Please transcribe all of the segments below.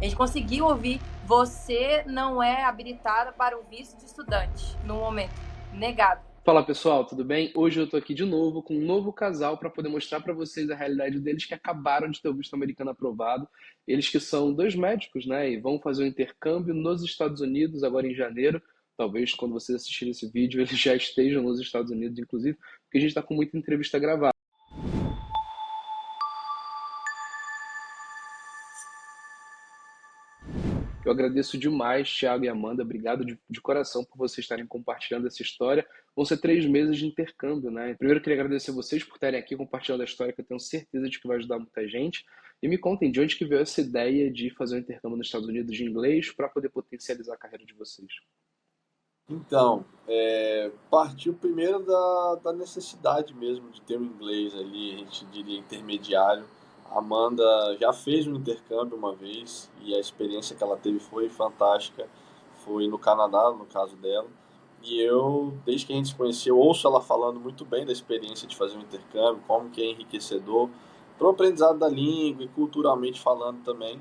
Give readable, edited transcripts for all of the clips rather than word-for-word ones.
A gente conseguiu ouvir: você não é habilitada para o visto de estudante no momento. Negado. Fala pessoal, tudo bem? Hoje eu tô aqui de novo com um novo casal para poder mostrar para vocês a realidade deles que acabaram de ter o visto americano aprovado. Eles que são dois médicos, né, e vão fazer um intercâmbio nos Estados Unidos agora em janeiro. Talvez quando vocês assistirem esse vídeo eles já estejam nos Estados Unidos, inclusive, porque a gente está com muita entrevista gravada. Eu agradeço demais, Thiago e Amanda. Obrigado de coração por vocês estarem compartilhando essa história. Vão ser 3 meses de intercâmbio, né? Primeiro, eu queria agradecer vocês por estarem aqui compartilhando a história, que eu tenho certeza de que vai ajudar muita gente. E me contem de onde que veio essa ideia de fazer um intercâmbio nos Estados Unidos de inglês para poder potencializar a carreira de vocês. Então, partiu primeiro da necessidade mesmo de ter um inglês ali, a gente diria intermediário. A Amanda já fez um intercâmbio uma vez e a experiência que ela teve foi fantástica. Foi no Canadá, no caso dela. E eu, desde que a gente se conheceu, ouço ela falando muito bem da experiência de fazer um intercâmbio, como que é enriquecedor, para o aprendizado da língua e culturalmente falando também.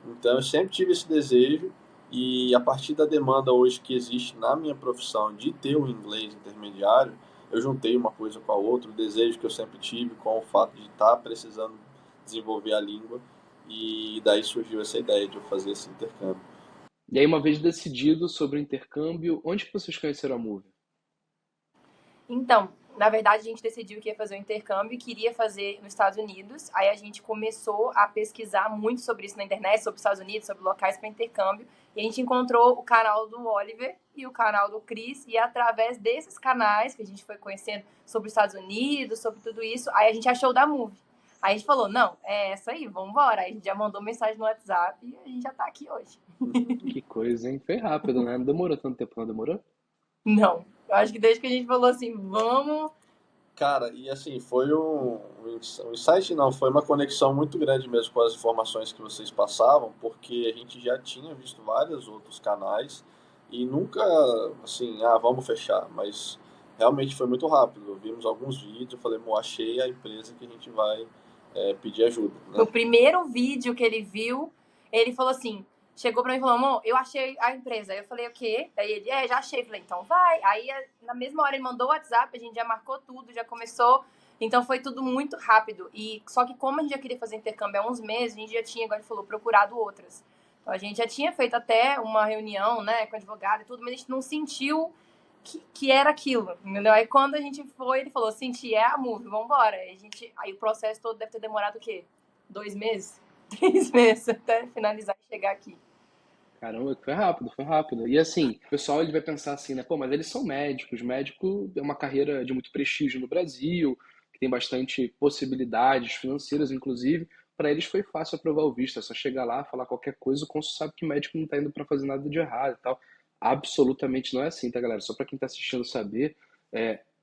Então, eu sempre tive esse desejo e a partir da demanda hoje que existe na minha profissão de ter um inglês intermediário, eu juntei uma coisa com a outra, o desejo que eu sempre tive com o fato de estar precisando desenvolver a língua, e daí surgiu essa ideia de eu fazer esse intercâmbio. E aí, uma vez decidido sobre o intercâmbio, onde que vocês conheceram a Move? Então, na verdade, a gente decidiu que ia fazer um intercâmbio e queria fazer nos Estados Unidos. Aí a gente começou a pesquisar muito sobre isso na internet, sobre os Estados Unidos, sobre locais para intercâmbio. E a gente encontrou o canal do Oliver e o canal do Chris. E através desses canais que a gente foi conhecendo sobre os Estados Unidos, sobre tudo isso, aí a gente achou o da Move. Aí a gente falou: não, é essa aí, vamos embora. Aí a gente já mandou mensagem no WhatsApp e a gente já tá aqui hoje. Que coisa, hein? Foi rápido, né? Não demorou tanto tempo, não demorou? Não, eu acho que desde que a gente falou assim, vamos. Cara, e assim, foi um insight, não, foi uma conexão muito grande mesmo com as informações que vocês passavam, porque a gente já tinha visto vários outros canais e nunca, assim, vamos fechar, mas realmente foi muito rápido. Vimos alguns vídeos, eu falei, achei a empresa que a gente vai pedir ajuda, No né? primeiro vídeo que ele viu, ele falou assim, chegou pra mim e falou: amor, eu achei a empresa. Aí eu falei: o quê? Aí ele: já achei. Eu falei: então vai. Aí na mesma hora ele mandou o WhatsApp, a gente já marcou tudo, já começou. Então foi tudo muito rápido. E só que como a gente já queria fazer intercâmbio há uns meses, a gente já tinha, igual ele falou, procurado outras. Então a gente já tinha feito até uma reunião, né, com advogado e tudo, mas a gente não sentiu que era aquilo, entendeu? Aí quando a gente foi, ele falou: senti, é a Move, vambora. Aí o processo todo deve ter demorado o quê? 2 meses? 3 meses até finalizar e chegar aqui. Caramba, foi rápido, foi rápido. E assim, o pessoal ele vai pensar assim, né? Pô, mas eles são médicos. Médico é uma carreira de muito prestígio no Brasil, que tem bastante possibilidades financeiras, inclusive. Para eles foi fácil aprovar o visto, é só chegar lá, falar qualquer coisa, o cônsul sabe que médico não tá indo para fazer nada de errado e tal. Absolutamente não é assim, tá, galera? Só para quem tá assistindo saber,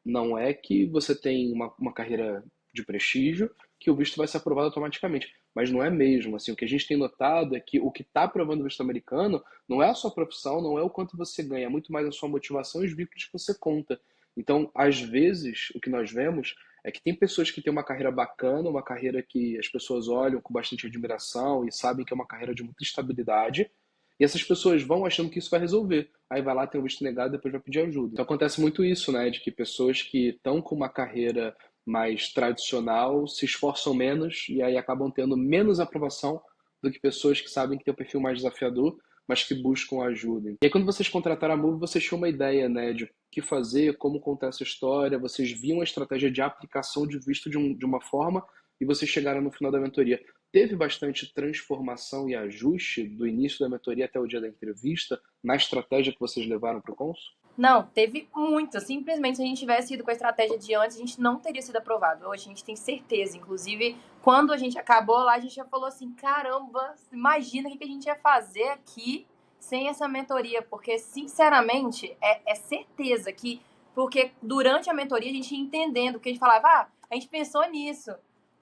não é que você tem uma carreira de prestígio que o visto vai ser aprovado automaticamente. Mas não é mesmo. Assim, o que a gente tem notado é que o que está aprovando o visto americano não é a sua profissão, não é o quanto você ganha, é muito mais a sua motivação e os vínculos que você conta. Então, às vezes, o que nós vemos é que tem pessoas que têm uma carreira bacana, uma carreira que as pessoas olham com bastante admiração e sabem que é uma carreira de muita estabilidade, e essas pessoas vão achando que isso vai resolver. Aí vai lá, tem um visto negado e depois vai pedir ajuda. Então acontece muito isso, né? De que pessoas que estão com uma carreira mais tradicional se esforçam menos e aí acabam tendo menos aprovação do que pessoas que sabem que tem um perfil mais desafiador, mas que buscam ajuda. E aí quando vocês contrataram a Move, vocês tinham uma ideia, né, de o que fazer, como contar essa história, vocês viam a estratégia de aplicação de visto de uma forma e vocês chegaram no final da mentoria. Teve bastante transformação e ajuste do início da mentoria até o dia da entrevista na estratégia que vocês levaram para o Consul? Não, teve muito. Simplesmente, se a gente tivesse ido com a estratégia de antes, a gente não teria sido aprovado. Hoje a gente tem certeza. Inclusive, quando a gente acabou lá, a gente já falou assim: caramba, imagina o que a gente ia fazer aqui sem essa mentoria. Porque, sinceramente, é certeza que. Porque durante a mentoria a gente ia entendendo, porque a gente falava: a gente pensou nisso.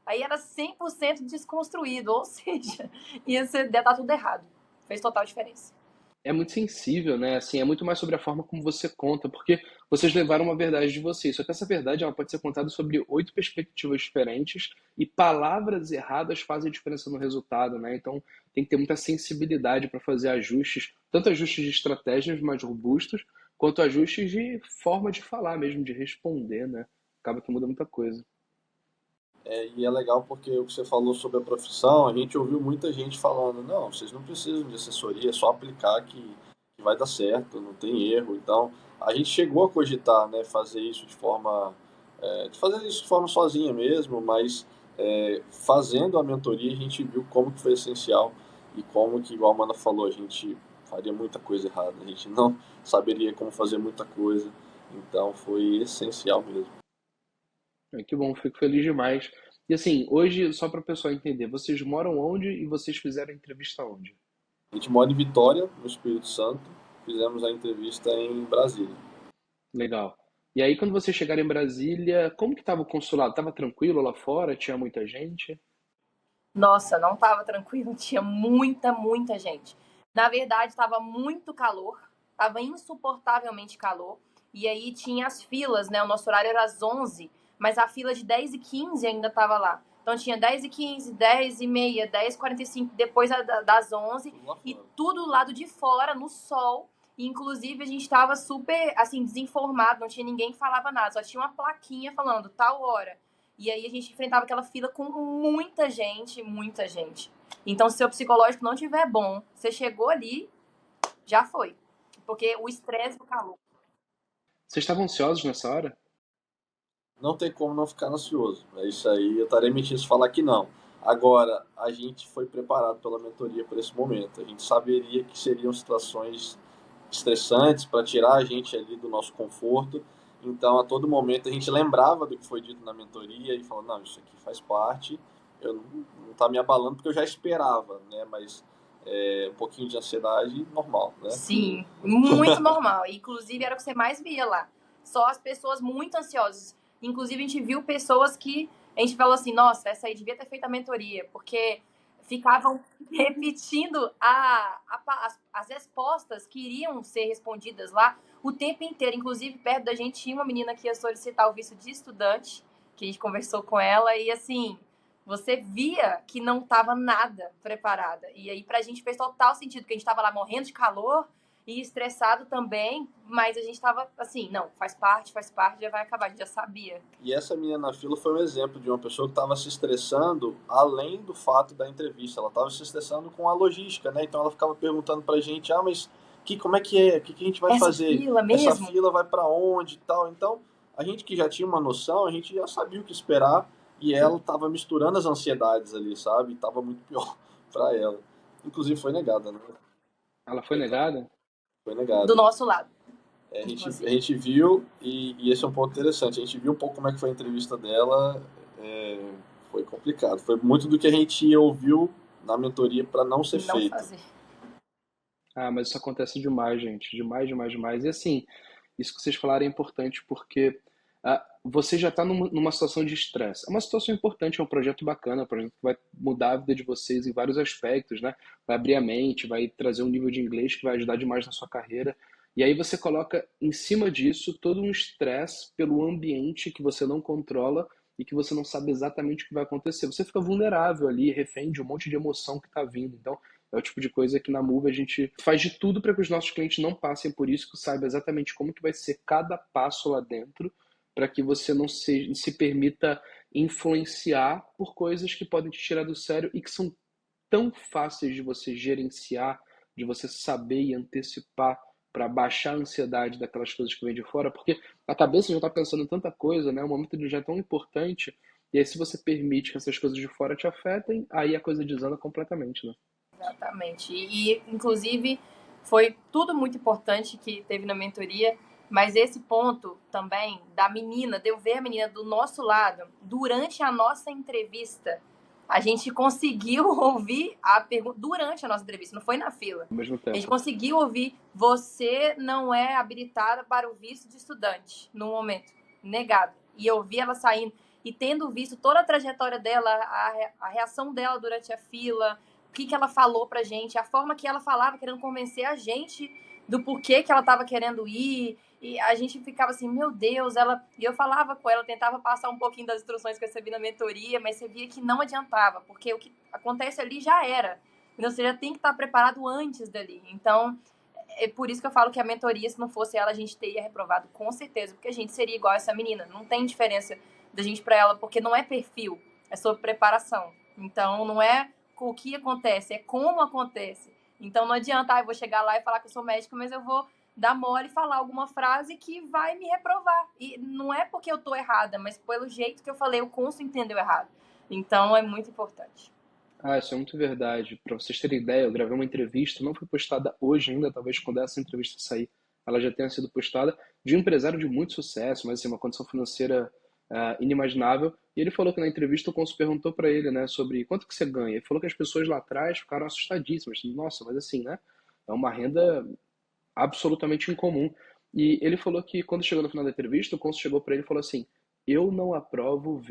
Aí era 100% desconstruído, ou seja, ia dar tudo errado. Fez total diferença. é muito sensível, né? Assim, é muito mais sobre a forma como você conta, porque vocês levaram uma verdade de vocês. Só que essa verdade ela pode ser contada sobre 8 perspectivas diferentes e palavras erradas fazem diferença no resultado, né? Então tem que ter muita sensibilidade para fazer ajustes, tanto ajustes de estratégias mais robustos, quanto ajustes de forma de falar mesmo, de responder, né? Acaba que muda muita coisa. E é legal porque o que você falou sobre a profissão, a gente ouviu muita gente falando, não, vocês não precisam de assessoria, é só aplicar que vai dar certo, não tem erro. Então, a gente chegou a cogitar, né, fazer isso de fazer isso de forma sozinha mesmo, mas fazendo a mentoria a gente viu como que foi essencial e como que, igual a Amanda falou, a gente faria muita coisa errada, a gente não saberia como fazer muita coisa, então foi essencial mesmo. Que bom, fico feliz demais. E assim, hoje, só para o pessoal entender, vocês moram onde e vocês fizeram a entrevista onde? A gente mora em Vitória, no Espírito Santo. Fizemos a entrevista em Brasília. Legal. E aí, quando vocês chegaram em Brasília, como que estava o consulado? Estava tranquilo lá fora? Tinha muita gente? Nossa, não tava tranquilo, tinha muita gente. Na verdade, tava muito calor, tava insuportavelmente calor. E aí tinha as filas, né? O nosso horário era às 11, mas a fila de 10h15 ainda tava lá. Então tinha 10h15, 10h30, 10h45, depois das 11, Tudo lá e fora. tudo do lado de fora, no sol. E, inclusive, a gente tava super, assim, desinformado, não tinha ninguém que falava nada, só tinha uma plaquinha falando tal hora. E aí a gente enfrentava aquela fila com muita gente, muita gente. Então, se seu psicológico não tiver bom, você chegou ali, já foi. Porque o estresse do calor. Vocês estavam ansiosos nessa hora? Não tem como não ficar ansioso. É isso aí, eu estaria mentindo se falar que não. Agora, a gente foi preparado pela mentoria para esse momento. A gente saberia que seriam situações estressantes para tirar a gente ali do nosso conforto. Então, a todo momento, a gente lembrava do que foi dito na mentoria e falava, não, isso aqui faz parte, eu não está me abalando porque eu já esperava, né? Mas um pouquinho de ansiedade normal, né? Sim, muito normal. Inclusive, era o que você mais via lá. Só as pessoas muito ansiosas. Inclusive, a gente viu pessoas que a gente falou assim: nossa, essa aí devia ter feito a mentoria, porque ficavam repetindo as respostas que iriam ser respondidas lá o tempo inteiro. Inclusive, perto da gente tinha uma menina que ia solicitar o visto de estudante, que a gente conversou com ela, e assim, você via que não estava nada preparada. E aí, pra gente fez total sentido, porque a gente estava lá morrendo de calor e estressado também, mas a gente estava assim, não, faz parte, já vai acabar, a gente já sabia. E essa menina na fila foi um exemplo de uma pessoa que estava se estressando além do fato da entrevista. Ela estava se estressando com a logística, né? Então ela ficava perguntando pra gente, mas como é que é? O que a gente vai Essa fazer? fila Essa mesmo? fila vai para onde e tal? Então a gente que já tinha uma noção, a gente já sabia o que esperar e ela estava misturando as ansiedades ali, sabe? Tava muito pior para ela. Inclusive foi negada, né? Ela foi Coitada, negada? foi Do negada. nosso lado, A inclusive. gente viu, e esse é um ponto interessante, a gente viu um pouco como é que foi a entrevista dela, foi complicado. Foi muito do que a gente ouviu na mentoria para não ser Não feito. fazer. Ah, mas isso acontece demais, gente. Demais, demais, demais. E assim, isso que vocês falaram é importante porque você já está numa situação de estresse. É uma situação importante, é um projeto bacana, é um projeto que vai mudar a vida de vocês em vários aspectos, né? Vai abrir a mente, vai trazer um nível de inglês que vai ajudar demais na sua carreira. E aí você coloca em cima disso todo um estresse pelo ambiente que você não controla e que você não sabe exatamente o que vai acontecer. Você fica vulnerável ali, refém de um monte de emoção que está vindo. Então, é o tipo de coisa que na Move a gente faz de tudo para que os nossos clientes não passem por isso, que saiba exatamente como que vai ser cada passo lá dentro, para que você não se permita influenciar por coisas que podem te tirar do sério e que são tão fáceis de você gerenciar, de você saber e antecipar para baixar a ansiedade daquelas coisas que vêm de fora, porque a cabeça já está pensando em tanta coisa, né? O momento ele já é tão importante, e aí se você permite que essas coisas de fora te afetem, aí a coisa desanda completamente, né? Exatamente. Inclusive, foi tudo muito importante que teve na mentoria, mas esse ponto também da menina, de eu ver a menina do nosso lado, durante a nossa entrevista, a gente conseguiu ouvir a pergunta durante a nossa entrevista, não foi na fila. Ao mesmo A gente tempo. conseguiu ouvir: você não é habilitada para o visto de estudante no momento, negado. E eu vi ela saindo e tendo visto toda a trajetória dela, a reação dela durante a fila, o que ela falou pra gente, a forma que ela falava, querendo convencer a gente do porquê que ela estava querendo ir. E a gente ficava assim, meu Deus, e eu falava com ela, tentava passar um pouquinho das instruções que eu recebi na mentoria, mas você via que não adiantava, porque o que acontece ali já era. Então, você já tem que estar preparado antes dali. Então, é por isso que eu falo que a mentoria, se não fosse ela, a gente teria reprovado com certeza, porque a gente seria igual essa menina. Não tem diferença da gente para ela, porque não é perfil, é sobre preparação. Então, não é o que acontece, é como acontece. Então, não adianta, eu vou chegar lá e falar que eu sou médica, mas eu vou dar mole e falar alguma frase que vai me reprovar. E não é porque eu tô errada, mas pelo jeito que eu falei, o cônsul entendeu errado. Então, é muito importante. Isso é muito verdade. Para vocês terem ideia, eu gravei uma entrevista, não foi postada hoje ainda, talvez quando essa entrevista sair, ela já tenha sido postada, de um empresário de muito sucesso, mas assim, uma condição financeira inimaginável. E ele falou que na entrevista o cônsul perguntou para ele, né, sobre quanto que você ganha. Ele falou que as pessoas lá atrás ficaram assustadíssimas. Nossa, mas assim, né? É uma renda absolutamente incomum. E ele falou que quando chegou no final da entrevista, o cônsul chegou para ele e falou assim: eu não aprovo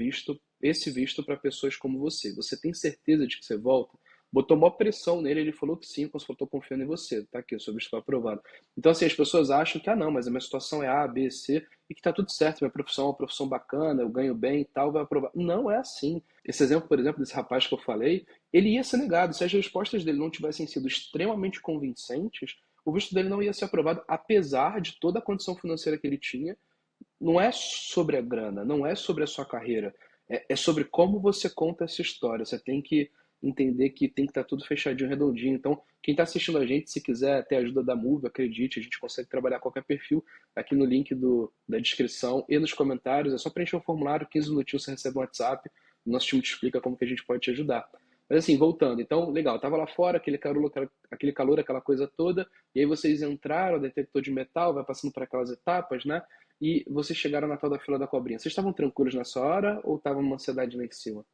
esse visto para pessoas como você. Você tem certeza de que você volta? Botou maior pressão nele, ele falou que sim, o cônsul falou: tô confiando em você, tá aqui, o seu visto foi aprovado. Então, assim, as pessoas acham que, não, mas a minha situação é A, B, C, e que tá tudo certo, minha profissão é uma profissão bacana, eu ganho bem e tal, vai aprovar. Não é assim. Esse exemplo, por exemplo, desse rapaz que eu falei, ele ia ser negado. Se as respostas dele não tivessem sido extremamente convincentes, o visto dele não ia ser aprovado, apesar de toda a condição financeira que ele tinha. Não é sobre a grana, não é sobre a sua carreira, é sobre como você conta essa história. Você tem que entender que tem que estar tudo fechadinho, redondinho. Então, quem está assistindo a gente, se quiser ter ajuda da Move, acredite, a gente consegue trabalhar qualquer perfil aqui no link da descrição e nos comentários. É só preencher o formulário, 15 minutinhos você recebe um WhatsApp, o nosso time te explica como que a gente pode te ajudar. Mas assim, voltando, então, legal, tava lá fora, aquele calor, aquela coisa toda, e aí vocês entraram, detector de metal, vai passando por aquelas etapas, né? E vocês chegaram na tal da fila da cobrinha. Vocês estavam tranquilos nessa hora ou estavam numa ansiedade lá em cima?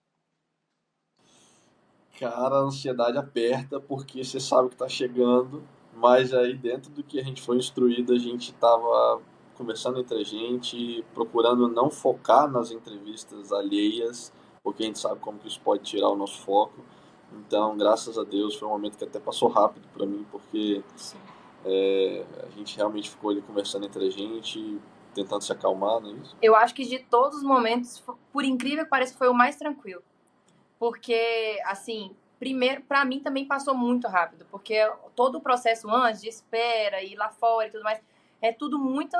Cara, a ansiedade aperta porque você sabe que tá chegando, mas aí dentro do que a gente foi instruído, a gente tava conversando entre a gente, procurando não focar nas entrevistas alheias, porque a gente sabe como que isso pode tirar o nosso foco. Então, graças a Deus, foi um momento que até passou rápido para mim, porque a gente realmente ficou ali conversando entre a gente, tentando se acalmar, não é isso? Eu acho que de todos os momentos, por incrível que pareça, foi o mais tranquilo. Porque, assim, primeiro, pra mim também passou muito rápido, porque todo o processo antes de espera, ir lá fora e tudo mais, é tudo muito,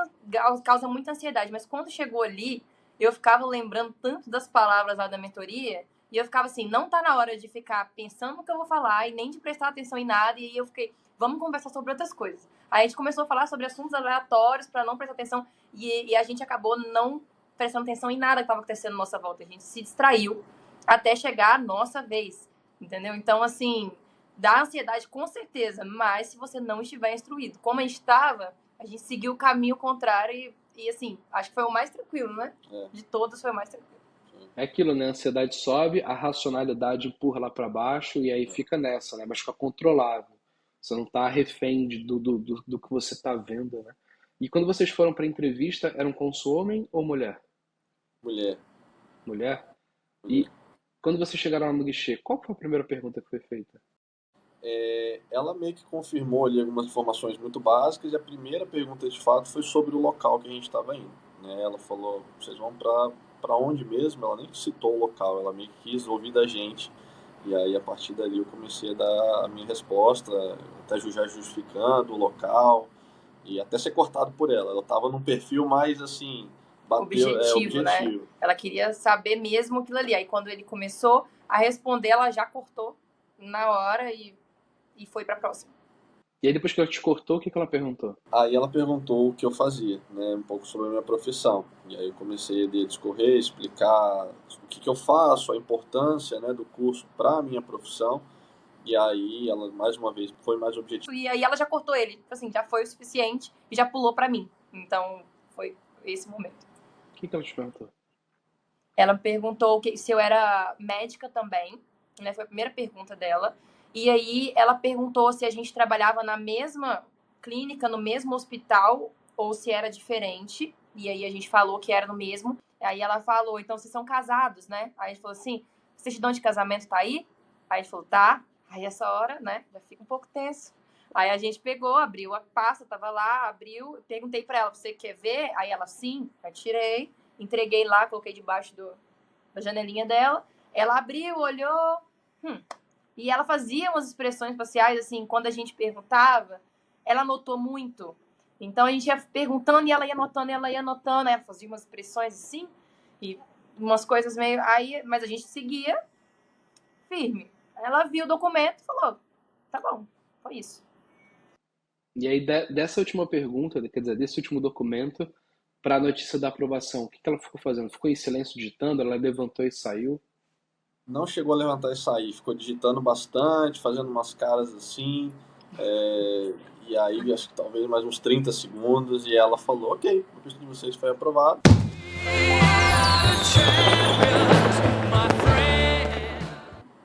causa muita ansiedade. Mas quando chegou ali, eu ficava lembrando tanto das palavras lá da mentoria, e eu ficava assim, não tá na hora de ficar pensando no que eu vou falar e nem de prestar atenção em nada, e aí eu fiquei, vamos conversar sobre outras coisas. Aí a gente começou a falar sobre assuntos aleatórios para não prestar atenção, e a gente acabou não prestando atenção em nada que estava acontecendo à nossa volta. A gente se distraiu até chegar a nossa vez, entendeu? Então, assim, dá ansiedade com certeza, mas se você não estiver instruído. Como a gente estava, a gente seguiu o caminho contrário e assim, acho que foi o mais tranquilo, né? De todos foi o mais tranquilo. É aquilo, né? A ansiedade sobe, a racionalidade empurra lá para baixo e aí fica nessa, né? Mas fica controlável. Você não tá refém do que você tá vendo, né? E quando vocês foram para a entrevista, eram cônsul homem ou mulher? Mulher. Mulher? Mulher. E quando vocês chegaram lá no guichê, qual foi a primeira pergunta que foi feita? Ela meio que confirmou ali algumas informações muito básicas e a primeira pergunta de fato foi sobre o local que a gente estava indo, né? Ela falou, vocês vão para onde mesmo? Ela nem citou o local, ela meio que quis ouvir da gente. E aí a partir dali eu comecei a dar a minha resposta, até já justificando o local e até ser cortado por ela. Ela estava num perfil mais assim, Objetivo, né? objetivo. Ela queria saber mesmo aquilo ali. Aí quando ele começou a responder, ela já cortou na hora e foi para a próxima. E aí depois que ela te cortou, o que ela perguntou? Aí ela perguntou o que eu fazia, né, um pouco sobre a minha profissão. E aí eu comecei a discorrer, explicar o que eu faço, a importância, né, do curso para a minha profissão. E aí ela, mais uma vez, foi mais objetiva. E aí ela já cortou ele, assim, já foi o suficiente e já pulou para mim. Então foi esse momento. O que ela te perguntou? Ela perguntou se eu era médica também, né? Foi a primeira pergunta dela. E aí ela perguntou se a gente trabalhava na mesma clínica, no mesmo hospital, ou se era diferente. E aí a gente falou que era no mesmo. Aí ela falou, então vocês são casados, né? Aí a gente falou assim, certidão de casamento tá aí? Aí a gente falou, tá. Aí essa hora, né, já fica um pouco tenso. Aí a gente pegou, abriu a pasta, tava lá, abriu, perguntei pra ela, você quer ver? Aí ela, sim, eu tirei, entreguei lá, coloquei debaixo da janelinha dela. Ela abriu, olhou, e ela fazia umas expressões faciais, assim, quando a gente perguntava, ela anotou muito. Então a gente ia perguntando e ela ia anotando, aí ela fazia umas expressões assim, e umas coisas meio. Aí, mas a gente seguia firme. Ela viu o documento e falou: tá bom, foi isso. E aí, dessa última pergunta, quer dizer, desse último documento, para a notícia da aprovação, o que ela ficou fazendo? Ficou em silêncio digitando? Ela levantou e saiu? Não chegou a levantar e sair, ficou digitando bastante, fazendo umas caras assim, e aí acho que talvez mais uns 30 segundos, e ela falou, ok, o pedido de vocês foi aprovado.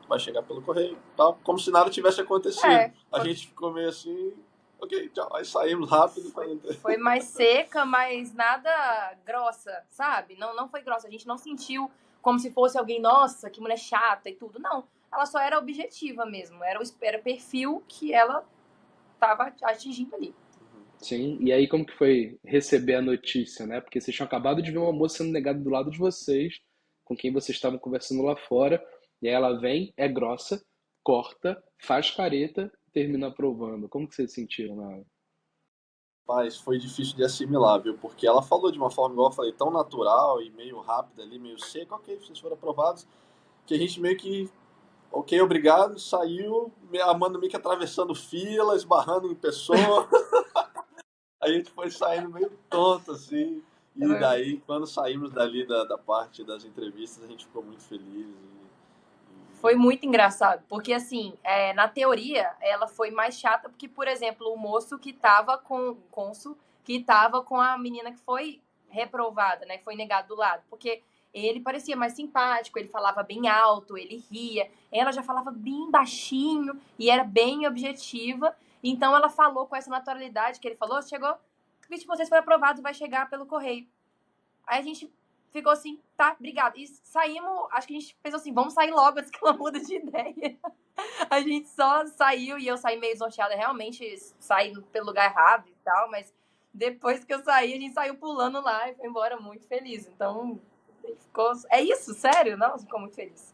Vai chegar pelo correio, tal, como se nada tivesse acontecido. A gente ficou meio assim, ok, tchau, aí saímos rápido. Foi mais seca, mas nada grossa, sabe? Não foi grossa, a gente não sentiu como se fosse alguém, nossa, que mulher chata e tudo. Não, ela só era objetiva mesmo, era o perfil que ela estava atingindo ali. Sim, e aí como que foi receber a notícia, né? Porque vocês tinham acabado de ver uma moça sendo negada do lado de vocês, com quem vocês estavam conversando lá fora, e aí ela vem, é grossa, corta, faz careta, termina aprovando. Como que vocês sentiram na hora? Mas foi difícil de assimilar, viu? Porque ela falou de uma forma, igual eu falei, tão natural e meio rápida ali, meio seca, ok, vocês foram aprovados, que a gente meio que, ok, obrigado, saiu, a Amanda meio que atravessando fila, esbarrando em pessoa. A gente foi saindo meio tonto, assim. E daí, quando saímos dali da parte das entrevistas, a gente ficou muito feliz. Foi muito engraçado, porque assim, na teoria, ela foi mais chata, porque, por exemplo, o moço que tava com o cônsul, que tava com a menina que foi reprovada, né, que foi negada do lado, porque ele parecia mais simpático, ele falava bem alto, ele ria, ela já falava bem baixinho e era bem objetiva, então ela falou com essa naturalidade que ele falou, chegou, o vídeo de vocês foi aprovado, vai chegar pelo correio. Aí a gente ficou assim, tá, obrigada. E saímos, acho que a gente pensou assim, vamos sair logo antes que ela muda de ideia. A gente só saiu e eu saí meio desnorteada, realmente saí pelo lugar errado e tal, mas depois que eu saí, a gente saiu pulando lá e foi embora muito feliz. Então, ficou. É isso, sério? Não, ficou muito feliz.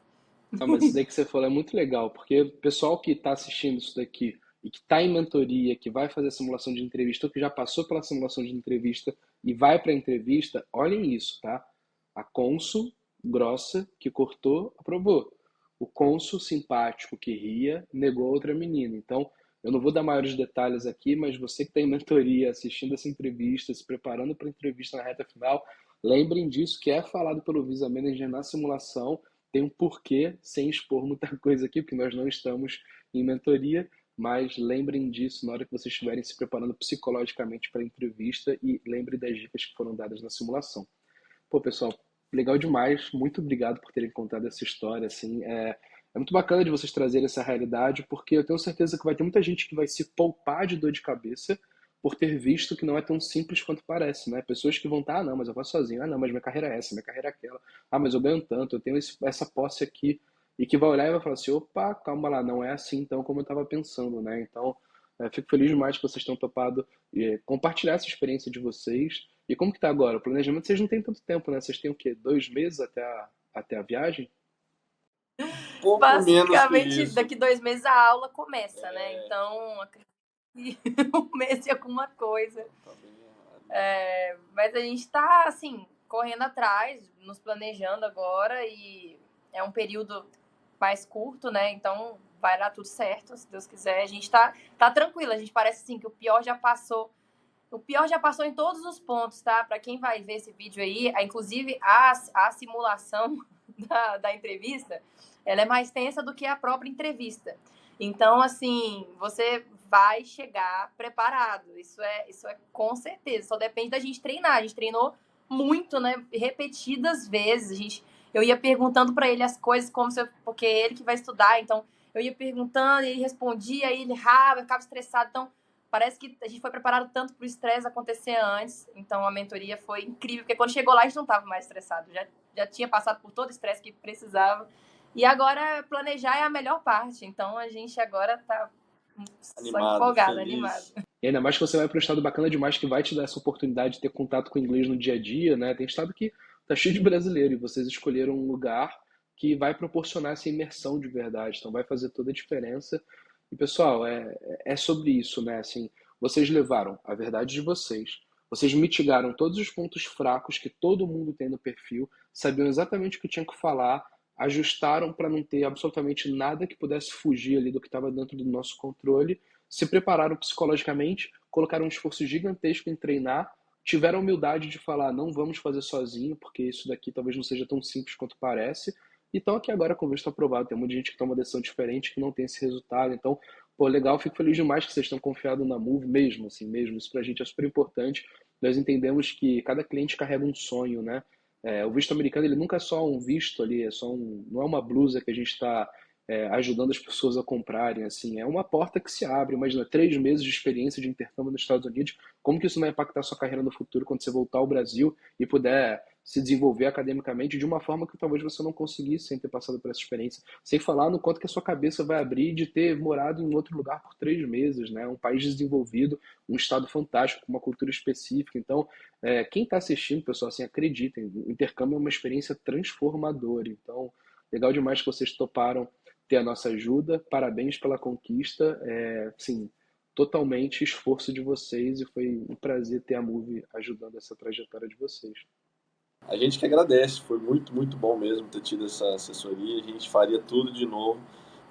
Não, mas isso daí que você falou é muito legal, porque o pessoal que está assistindo isso daqui e que está em mentoria, que vai fazer a simulação de entrevista, ou que já passou pela simulação de entrevista e vai para a entrevista, olhem isso, tá? A cônsul grossa que cortou, aprovou. O cônsul simpático que ria, negou a outra menina. Então, eu não vou dar maiores detalhes aqui, mas você que está em mentoria, assistindo essa entrevista, se preparando para a entrevista na reta final, lembrem disso que é falado pelo Visa Manager na simulação, tem um porquê, sem expor muita coisa aqui, porque nós não estamos em mentoria, mas lembrem disso na hora que vocês estiverem se preparando psicologicamente para a entrevista e lembrem das dicas que foram dadas na simulação. Pô, pessoal, legal demais, muito obrigado por terem contado essa história, assim, é muito bacana de vocês trazerem essa realidade, porque eu tenho certeza que vai ter muita gente que vai se poupar de dor de cabeça por ter visto que não é tão simples quanto parece, né? Pessoas que vão estar, ah, não, mas eu faço sozinho, ah, não, mas minha carreira é essa, minha carreira é aquela, ah, mas eu ganho tanto, eu tenho essa posse aqui, e que vai olhar e vai falar assim, opa, calma lá, não é assim então como eu estava pensando, né? Então, fico feliz demais que vocês tenham topado compartilhar essa experiência de vocês. E como que tá agora? O planejamento vocês não têm tanto tempo, né? Vocês têm o quê? 2 meses até a viagem? Pouco menos que Basicamente, isso. daqui 2 meses a aula começa, né? Então, acredito que um mês e alguma coisa. Tá bem errado. Mas a gente tá, assim, correndo atrás, nos planejando agora e é um período mais curto, né? Então vai dar tudo certo, se Deus quiser. A gente tá tranquilo, a gente parece assim que o pior já passou. O pior já passou em todos os pontos, tá? Para quem vai ver esse vídeo aí, inclusive a simulação da entrevista, ela é mais tensa do que a própria entrevista. Então, assim, você vai chegar preparado. Isso é com certeza. Só depende da gente treinar. A gente treinou muito, né? Repetidas vezes. Eu ia perguntando para ele as coisas como se porque é ele que vai estudar. Então, eu ia perguntando, ele respondia, aí ele errava, ficava estressado. Então, parece que a gente foi preparado tanto para o estresse acontecer antes. Então, a mentoria foi incrível, porque quando chegou lá, a gente não estava mais estressado. Já tinha passado por todo o estresse que precisava. E agora planejar é a melhor parte. Então a gente agora tá só Animado, empolgado, feliz. animado. E ainda mais que você vai para um estado bacana demais que vai te dar essa oportunidade de ter contato com o inglês no dia a dia, né? Tem estado que tá cheio de brasileiro e vocês escolheram um lugar que vai proporcionar essa imersão de verdade, então vai fazer toda a diferença. E pessoal, é sobre isso, né? Assim, vocês levaram a verdade de vocês, vocês mitigaram todos os pontos fracos que todo mundo tem no perfil, sabiam exatamente o que tinha que falar, ajustaram para não ter absolutamente nada que pudesse fugir ali do que estava dentro do nosso controle, se prepararam psicologicamente, colocaram um esforço gigantesco em treinar, tiveram a humildade de falar, não vamos fazer sozinho, porque isso daqui talvez não seja tão simples quanto parece, e estão aqui agora com o visto aprovado. Tem muita gente que toma uma decisão diferente, que não tem esse resultado. Então, pô, legal, fico feliz demais que vocês estão confiados na Move mesmo, assim, mesmo. Isso pra gente é super importante. Nós entendemos que cada cliente carrega um sonho, né? O visto americano, ele nunca é só um visto ali, não é uma blusa que a gente está ajudando as pessoas a comprarem, assim, é uma porta que se abre. Imagina, 3 meses de experiência de intercâmbio nos Estados Unidos, como que isso vai impactar a sua carreira no futuro quando você voltar ao Brasil e puder se desenvolver academicamente de uma forma que talvez você não conseguisse sem ter passado por essa experiência, sem falar no quanto que a sua cabeça vai abrir de ter morado em outro lugar por 3 meses, né? Um país desenvolvido, um estado fantástico, com uma cultura específica. Então, quem está assistindo, pessoal, assim, acreditem, o intercâmbio é uma experiência transformadora. Então, legal demais que vocês toparam ter a nossa ajuda. Parabéns pela conquista. Sim, totalmente esforço de vocês e foi um prazer ter a Move ajudando essa trajetória de vocês. A gente que agradece, foi muito, muito bom mesmo ter tido essa assessoria. A gente faria tudo de novo,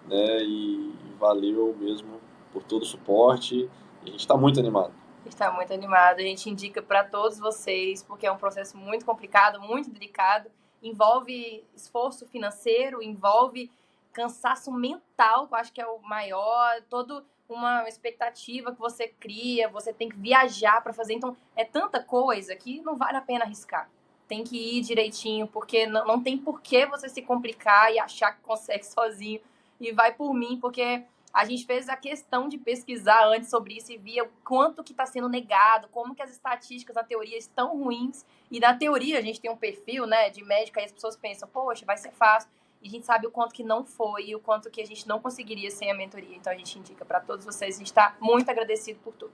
né? E valeu mesmo por todo o suporte. E a gente está muito animado. Está muito animado. A gente indica para todos vocês, porque é um processo muito complicado, muito delicado. Envolve esforço financeiro, envolve cansaço mental, que eu acho que é o maior, toda uma expectativa que você cria, você tem que viajar para fazer. Então, é tanta coisa que não vale a pena arriscar. Tem que ir direitinho, porque não tem por que você se complicar e achar que consegue sozinho. E vai por mim, porque a gente fez a questão de pesquisar antes sobre isso e via o quanto que está sendo negado, como que as estatísticas na teoria estão ruins. E na teoria a gente tem um perfil, né, de médica e as pessoas pensam, poxa, vai ser fácil. E a gente sabe o quanto que não foi e o quanto que a gente não conseguiria sem a mentoria. Então a gente indica para todos vocês, a gente está muito agradecido por tudo.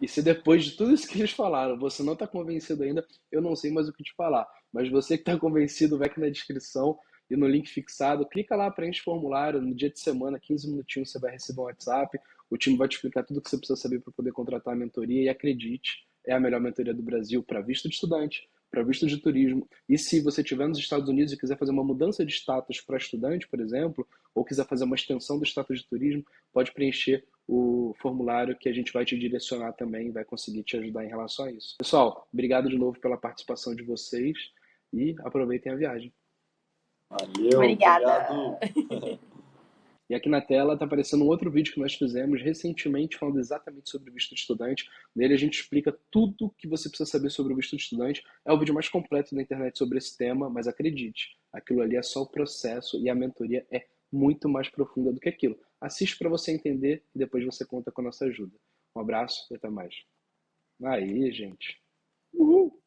E se depois de tudo isso que eles falaram, você não está convencido ainda, eu não sei mais o que te falar. Mas você que está convencido, vai aqui na descrição e no link fixado, clica lá, preenche o formulário, no dia de semana, 15 minutinhos, você vai receber um WhatsApp, o time vai te explicar tudo o que você precisa saber para poder contratar a mentoria, e acredite, é a melhor mentoria do Brasil para visto de estudante, para visto de turismo. E se você estiver nos Estados Unidos e quiser fazer uma mudança de status para estudante, por exemplo, ou quiser fazer uma extensão do status de turismo, pode preencher o formulário que a gente vai te direcionar também e vai conseguir te ajudar em relação a isso. Pessoal, obrigado de novo pela participação de vocês e aproveitem a viagem. Valeu, Obrigada. obrigado. E aqui na tela está aparecendo um outro vídeo que nós fizemos recentemente falando exatamente sobre o visto de estudante. Nele a gente explica tudo o que você precisa saber sobre o visto de estudante. É o vídeo mais completo da internet sobre esse tema, mas acredite, aquilo ali é só o processo e a mentoria é muito mais profunda do que aquilo. Assiste para você entender e depois você conta com a nossa ajuda. Um abraço e até mais. Aí, gente. Uhul!